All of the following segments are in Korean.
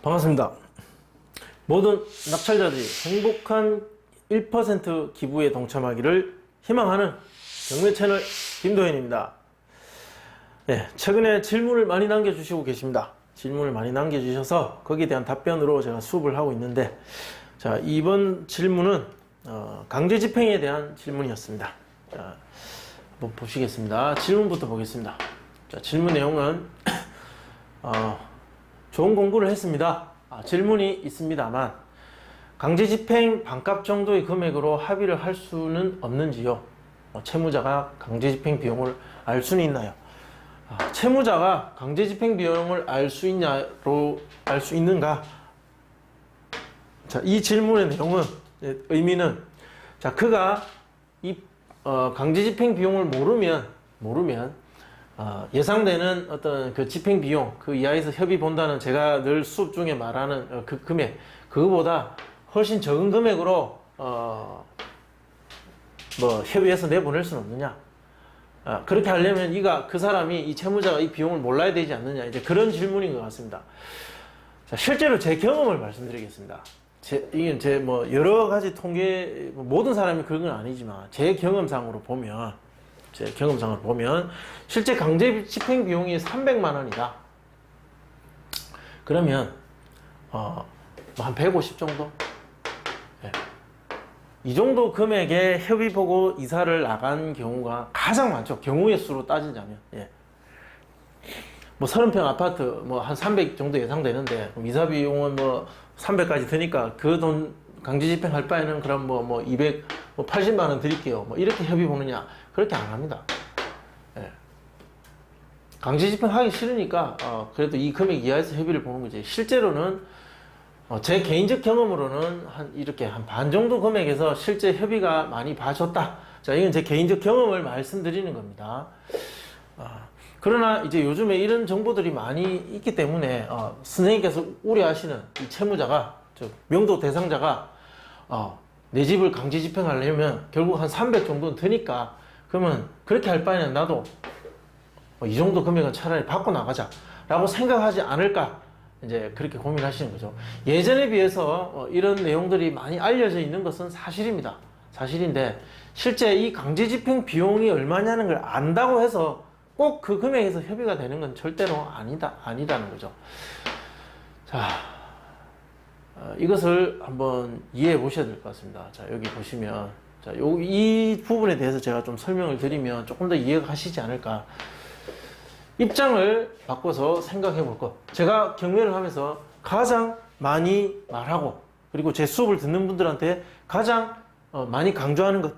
반갑습니다. 모든 낙찰자들이 행복한 1% 기부에 동참하기를 희망하는 경매 채널 김도현입니다. 최근에 질문을 많이 남겨주시고 계십니다. 질문을 많이 남겨주셔서 거기에 대한 답변으로 제가 수업을 하고 있는데, 자, 이번 질문은 강제 집행에 대한 질문이었습니다. 자, 한번 보시겠습니다. 질문부터 보겠습니다. 자, 질문 내용은 좋은 공부를 했습니다. 질문이 있습니다만, 강제 집행 반값 정도의 금액으로 합의를 할 수는 없는지요? 채무자가 강제 집행 비용을 알 수는 있나요? 채무자가 강제 집행 비용을 알 수 있는가? 자, 이 질문의 내용은, 의미는, 자, 그가 이 강제 집행 비용을 모르면 예상되는 어떤 그 집행 비용, 그 이하에서 협의 본다는 제가 늘 수업 중에 말하는 그 금액, 그거보다 훨씬 적은 금액으로 협의해서 내보낼 수는 없느냐? 그렇게 하려면 그 사람이, 이 채무자가 이 비용을 몰라야 되지 않느냐? 이제 그런 질문인 것 같습니다. 자, 실제로 제 경험을 말씀드리겠습니다. 이게 여러 가지 통계, 모든 사람이 그런 건 아니지만, 제 경험상으로 보면, 실제 강제 집행 비용이 300만 원이다. 그러면, 한 150 정도? 이 정도 금액에 협의 보고 이사를 나간 경우가 가장 많죠. 경우의 수로 따지자면. 30평 아파트, 한 300 정도 예상되는데, 이사 비용은 300까지 드니까 그 돈 강제 집행할 바에는 그럼 280만 원 드릴게요. 이렇게 협의 보느냐? 그렇게 안 합니다. 강제 집행하기 싫으니까, 그래도 이 금액 이하에서 협의를 보는 거지. 실제로는, 제 개인적 경험으로는 이렇게 한 반 정도 금액에서 실제 협의가 많이 봐줬다. 자, 이건 제 개인적 경험을 말씀드리는 겁니다. 그러나 이제 요즘에 이런 정보들이 많이 있기 때문에, 선생님께서 우려하시는 이 채무자가, 명도 대상자가, 내 집을 강제 집행하려면 결국 한 300 정도는 드니까, 그러면 그렇게 할 바에는 나도 이 정도 금액은 차라리 받고 나가자 라고 생각하지 않을까, 이제 그렇게 고민하시는 거죠. 예전에 비해서 이런 내용들이 많이 알려져 있는 것은 사실입니다. 사실인데, 실제 이 강제 집행 비용이 얼마냐는 걸 안다고 해서 꼭 그 금액에서 협의가 되는 건 절대로 아니다는 거죠. 자, 이것을 한번 이해해 보셔야 될 것 같습니다. 자, 여기 보시면, 자, 이 부분에 대해서 제가 좀 설명을 드리면 조금 더 이해가 가시지 않을까. 입장을 바꿔서 생각해 볼 것. 제가 경매를 하면서 가장 많이 말하고, 그리고 제 수업을 듣는 분들한테 가장 많이 강조하는 것,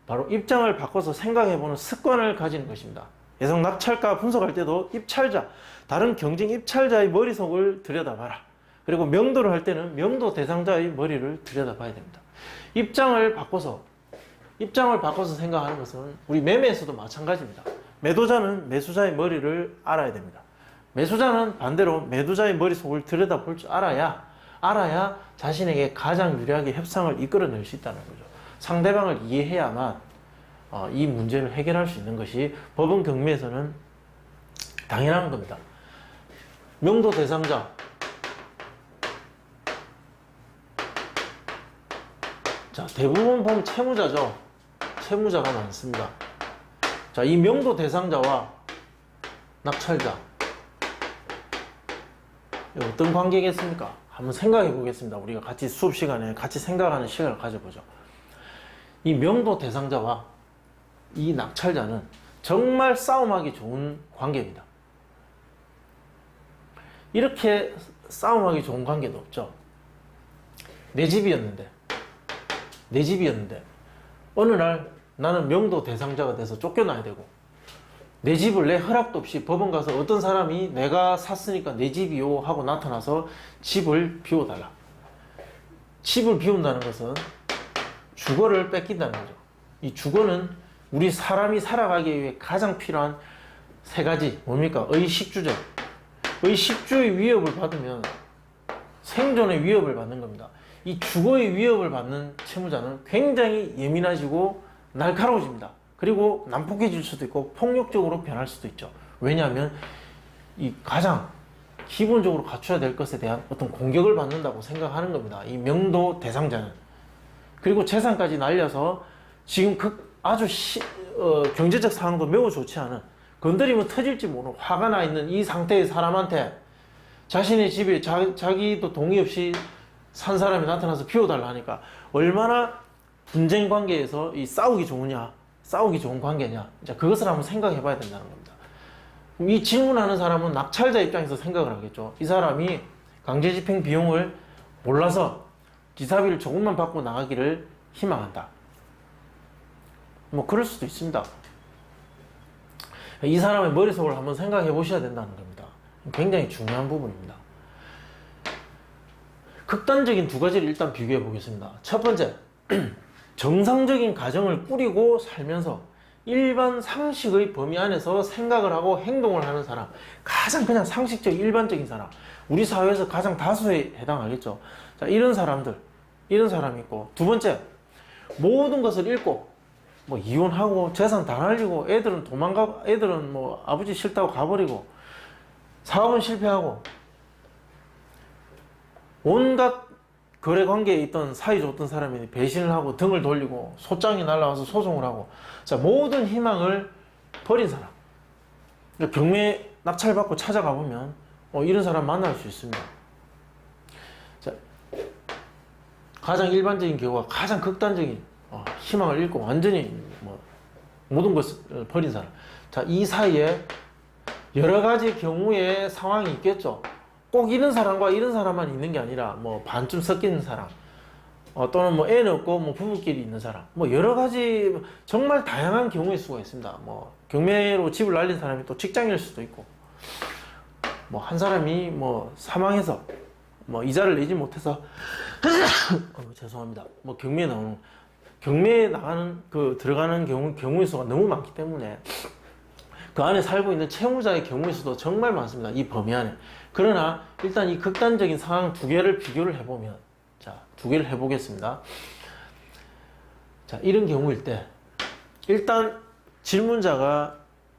바로 입장을 바꿔서 생각해 보는 습관을 가지는 것입니다. 예상 낙찰가 분석할 때도 입찰자, 다른 경쟁 입찰자의 머릿속을 들여다봐라. 그리고 명도를 할 때는 명도 대상자의 머리를 들여다봐야 됩니다. 입장을 바꿔서 생각하는 것은 우리 매매에서도 마찬가지입니다. 매도자는 매수자의 머리를 알아야 됩니다. 매수자는 반대로 매도자의 머릿속을 들여다볼 줄 알아야 자신에게 가장 유리하게 협상을 이끌어낼 수 있다는 거죠. 상대방을 이해해야만 이 문제를 해결할 수 있는 것이 법원 경매에서는 당연한 겁니다. 명도 대상자, 자, 대부분 보면 채무자죠. 채무자가 많습니다. 자, 이 명도 대상자와 낙찰자, 어떤 관계겠습니까? 한번 생각해 보겠습니다. 우리가 같이 수업 시간에 같이 생각하는 시간을 가져보죠. 이 명도 대상자와 이 낙찰자는 정말 싸움하기 좋은 관계입니다. 이렇게 싸움하기 좋은 관계도 없죠. 내 집이었는데 어느 날 나는 명도 대상자가 돼서 쫓겨나야 되고, 내 집을 내 허락도 없이 법원 가서 어떤 사람이 내가 샀으니까 내 집이요 하고 나타나서 집을 비워달라. 집을 비운다는 것은 주거를 뺏긴다는 거죠. 이 주거는 우리 사람이 살아가기 위해 가장 필요한 세 가지, 뭡니까? 의식주죠. 의식주의 위협을 받으면 생존의 위협을 받는 겁니다. 이 주거의 위협을 받는 채무자는 굉장히 예민해지고 날카로워집니다. 그리고 난폭해질 수도 있고 폭력적으로 변할 수도 있죠. 왜냐하면 이 가장 기본적으로 갖춰야 될 것에 대한 어떤 공격을 받는다고 생각하는 겁니다. 이 명도 대상자는. 그리고 재산까지 날려서 지금 아주 경제적 상황도 매우 좋지 않은, 건드리면 터질지 모르는 화가 나 있는 이 상태의 사람한테 자신의 집에 자기도 동의 없이 산 사람이 나타나서 비워달라 하니까 얼마나 분쟁 관계에서 이 싸우기 좋으냐, 싸우기 좋은 관계냐, 이제 그것을 한번 생각해 봐야 된다는 겁니다. 이 질문하는 사람은 낙찰자 입장에서 생각을 하겠죠. 이 사람이 강제집행 비용을 몰라서 기사비를 조금만 받고 나가기를 희망한다. 뭐 그럴 수도 있습니다. 이 사람의 머릿속을 한번 생각해 보셔야 된다는 겁니다. 굉장히 중요한 부분입니다. 극단적인 두 가지를 일단 비교해 보겠습니다. 첫 번째, 정상적인 가정을 꾸리고 살면서 일반 상식의 범위 안에서 생각을 하고 행동을 하는 사람, 가장 그냥 상식적 일반적인 사람, 우리 사회에서 가장 다수에 해당하겠죠. 자, 이런 사람이 있고, 두 번째, 모든 것을 잃고 뭐 이혼하고 재산 다 날리고 애들은 뭐 아버지 싫다고 가버리고 사업은 실패하고 온갖 거래 관계에 있던 사이 좋던 사람이 배신을 하고 등을 돌리고 소장이 날라와서 소송을 하고, 자, 모든 희망을 버린 사람, 경매 낙찰받고 찾아가 보면 이런 사람 만날 수 있습니다. 자, 가장 일반적인 경우가 가장 극단적인 희망을 잃고 완전히 모든 것을 버린 사람. 자, 이 사이에 여러 가지 경우의 상황이 있겠죠. 꼭 이런 사람과 이런 사람만 있는 게 아니라 뭐 반쯤 섞이는 사람, 또는 뭐 애는 없고 뭐 부부끼리 있는 사람, 뭐 여러 가지 정말 다양한 경우의 수가 있습니다. 뭐 경매로 집을 날린 사람이 또 직장일 수도 있고, 뭐 한 사람이 뭐 사망해서 뭐 이자를 내지 못해서 죄송합니다. 뭐 경매에 나가는 들어가는 경우의 수가 너무 많기 때문에 그 안에 살고 있는 채무자의 경우의 수도 정말 많습니다. 이 범위 안에. 그러나 일단 이 극단적인 상황 두 개를 비교를 해보면, 자, 두 개를 해보겠습니다. 자, 이런 경우일 때 일단 질문자가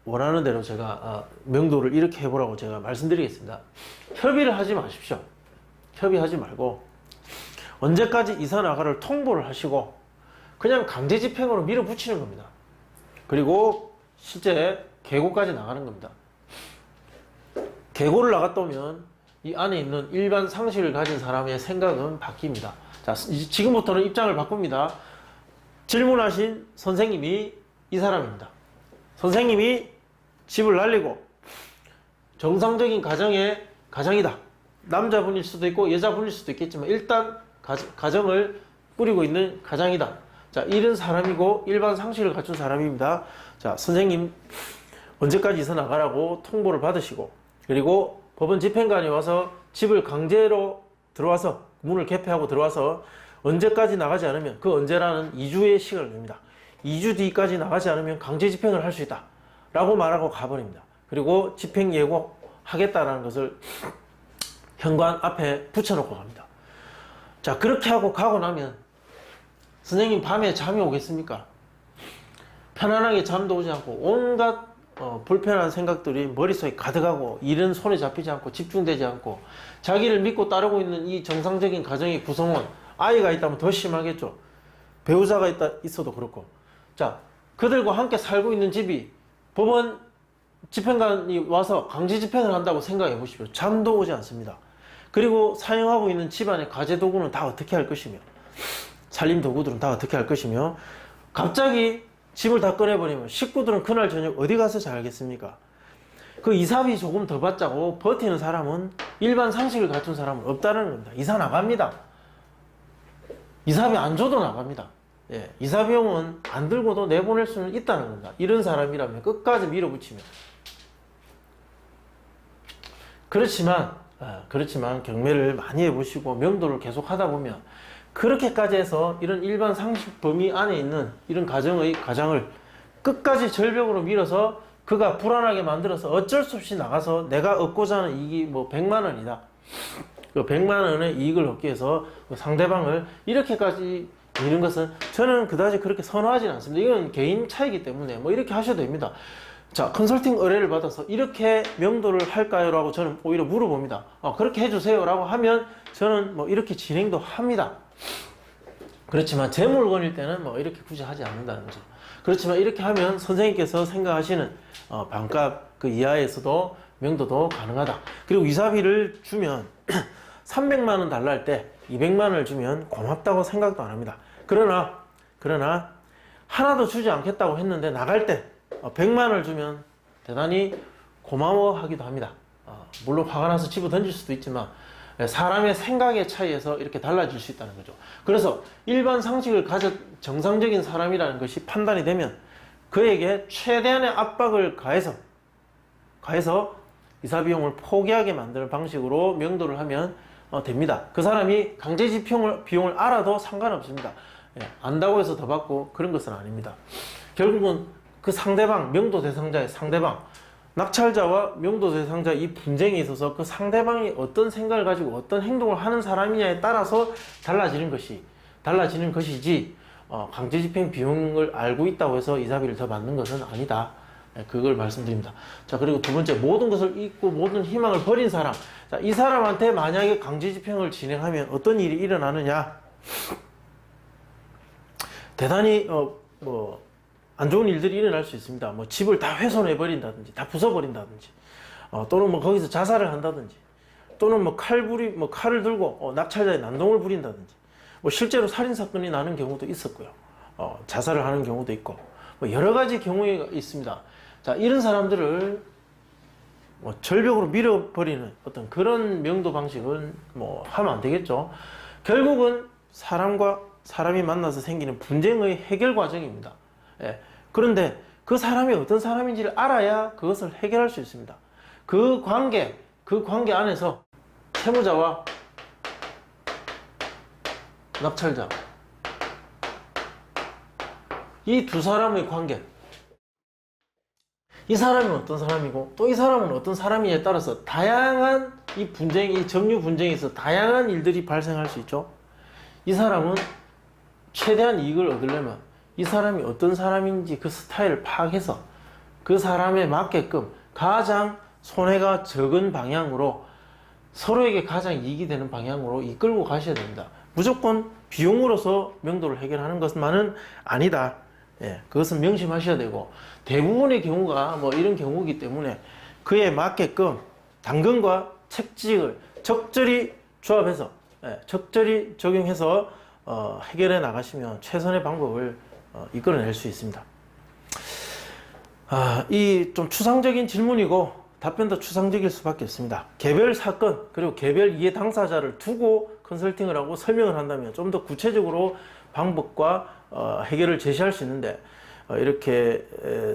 원하는 대로 제가 명도를 이렇게 해보라고 제가 말씀드리겠습니다. 협의를 하지 마십시오. 협의하지 말고 언제까지 이사 나가를 통보를 하시고 그냥 강제 집행으로 밀어붙이는 겁니다. 그리고 실제 계고까지 나가는 겁니다. 계고를 나갔다 오면 이 안에 있는 일반 상식을 가진 사람의 생각은 바뀝니다. 자, 지금부터는 입장을 바꿉니다. 질문하신 선생님이 이 사람입니다. 선생님이 집을 날리고 정상적인 가정이다. 남자분일 수도 있고 여자분일 수도 있겠지만 일단 가정을 꾸리고 있는 가장이다. 자, 이런 사람이고 일반 상식을 갖춘 사람입니다. 자, 선생님 언제까지 이사 나가라고 통보를 받으시고, 그리고 법원 집행관이 와서 집을 강제로 들어와서 문을 개폐하고 들어와서 언제까지 나가지 않으면, 그 언제라는 2주의 시간을 줍니다. 2주 뒤까지 나가지 않으면 강제 집행을 할 수 있다 라고 말하고 가버립니다. 그리고 집행 예고하겠다라는 것을 현관 앞에 붙여놓고 갑니다. 자, 그렇게 하고 가고 나면 선생님 밤에 잠이 오겠습니까? 편안하게 잠도 오지 않고 온갖 불편한 생각들이 머릿속에 가득하고 일은 손에 잡히지 않고 집중되지 않고, 자기를 믿고 따르고 있는 이 정상적인 가정의 구성원, 아이가 있다면 더 심하겠죠. 배우자가 있어도 그렇고. 자, 그들과 함께 살고 있는 집이 법원 집행관이 와서 강제 집행을 한다고 생각해 보십시오. 잠도 오지 않습니다. 그리고 사용하고 있는 집안의 가재도구는 다 어떻게 할 것이며, 살림 도구들은 다 어떻게 할 것이며, 갑자기 집을 다 꺼내버리면 식구들은 그날 저녁 어디 가서 자겠습니까? 그 이사비 조금 더 받자고 버티는 사람은, 일반 상식을 갖춘 사람은 없다는 겁니다. 이사 나갑니다. 이사비 안 줘도 나갑니다. 예, 이사비용은 안 들고도 내보낼 수는 있다는 겁니다. 이런 사람이라면 끝까지 밀어붙이면. 그렇지만 경매를 많이 해보시고 명도를 계속 하다 보면 그렇게까지 해서 이런 일반 상식 범위 안에 있는 이런 가장을 끝까지 절벽으로 밀어서 그가 불안하게 만들어서 어쩔 수 없이 나가서 내가 얻고자 하는 이익이 뭐 100만 원이다. 그 100만 원의 이익을 얻기 위해서 상대방을 이렇게까지 미는 것은 저는 그다지 그렇게 선호하지는 않습니다. 이건 개인 차이기 때문에 뭐 이렇게 하셔도 됩니다. 자, 컨설팅 의뢰를 받아서 이렇게 명도를 할까요? 라고 저는 오히려 물어봅니다. 그렇게 해주세요. 라고 하면 저는 뭐 이렇게 진행도 합니다. 그렇지만 제 물건일 때는 뭐 이렇게 굳이 하지 않는다는 거죠. 그렇지만 이렇게 하면 선생님께서 생각하시는 반값 그 이하에서도 명도도 가능하다. 그리고 이사비를 주면 300만 원 달라 할 때 200만 원을 주면 고맙다고 생각도 안 합니다. 그러나 하나도 주지 않겠다고 했는데 나갈 때 100만 원을 주면 대단히 고마워하기도 합니다. 물론 화가 나서 집어 던질 수도 있지만 사람의 생각의 차이에서 이렇게 달라질 수 있다는 거죠. 그래서 일반 상식을 가진 정상적인 사람이라는 것이 판단이 되면 그에게 최대한의 압박을 가해서 이사 비용을 포기하게 만드는 방식으로 명도를 하면 됩니다. 그 사람이 강제집 비용을 알아도 상관없습니다. 안다고 해서 더 받고 그런 것은 아닙니다. 결국은 그 상대방, 명도 대상자의 상대방, 낙찰자와 명도 대상자 이 분쟁에 있어서 그 상대방이 어떤 생각을 가지고 어떤 행동을 하는 사람이냐에 따라서 달라지는 것이지 강제집행 비용을 알고 있다고 해서 이사비를 더 받는 것은 아니다. 그걸 말씀드립니다. 자, 그리고 두 번째, 모든 것을 잊고 모든 희망을 버린 사람. 자, 이 사람한테 만약에 강제집행을 진행하면 어떤 일이 일어나느냐? 대단히 안 좋은 일들이 일어날 수 있습니다. 뭐 집을 다 훼손해 버린다든지, 다 부숴 버린다든지, 또는 뭐 거기서 자살을 한다든지, 또는 뭐 칼을 들고 낙찰자의 난동을 부린다든지, 뭐 실제로 살인 사건이 나는 경우도 있었고요. 자살을 하는 경우도 있고, 뭐 여러 가지 경우가 있습니다. 자, 이런 사람들을 뭐 절벽으로 밀어버리는 어떤 그런 명도 방식은 뭐 하면 안 되겠죠. 결국은 사람과 사람이 만나서 생기는 분쟁의 해결 과정입니다. 그런데 그 사람이 어떤 사람인지를 알아야 그것을 해결할 수 있습니다. 그 관계 안에서 채무자와 낙찰자, 이 두 사람의 관계, 이 사람은 어떤 사람이고 또 이 사람은 어떤 사람이냐에 따라서 다양한 이 점유 분쟁에 있어 다양한 일들이 발생할 수 있죠. 이 사람은 최대한 이익을 얻으려면 이 사람이 어떤 사람인지 그 스타일을 파악해서 그 사람에 맞게끔 가장 손해가 적은 방향으로 서로에게 가장 이익이 되는 방향으로 이끌고 가셔야 됩니다. 무조건 비용으로서 명도를 해결하는 것만은 아니다. 그것은 명심하셔야 되고, 대부분의 경우가 뭐 이런 경우이기 때문에 그에 맞게끔 당근과 채찍을 적절히 조합해서 적절히 적용해서 해결해 나가시면 최선의 방법을 이끌어낼 수 있습니다. 이 좀 추상적인 질문이고 답변도 추상적일 수밖에 없습니다. 개별 사건 그리고 개별 이해 당사자를 두고 컨설팅을 하고 설명을 한다면 좀 더 구체적으로 방법과 해결을 제시할 수 있는데 이렇게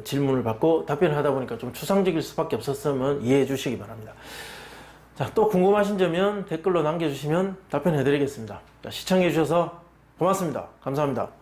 질문을 받고 답변을 하다 보니까 좀 추상적일 수밖에 없었으면 이해해 주시기 바랍니다. 자, 또 궁금하신 점은 댓글로 남겨주시면 답변해 드리겠습니다. 시청해 주셔서 고맙습니다. 감사합니다.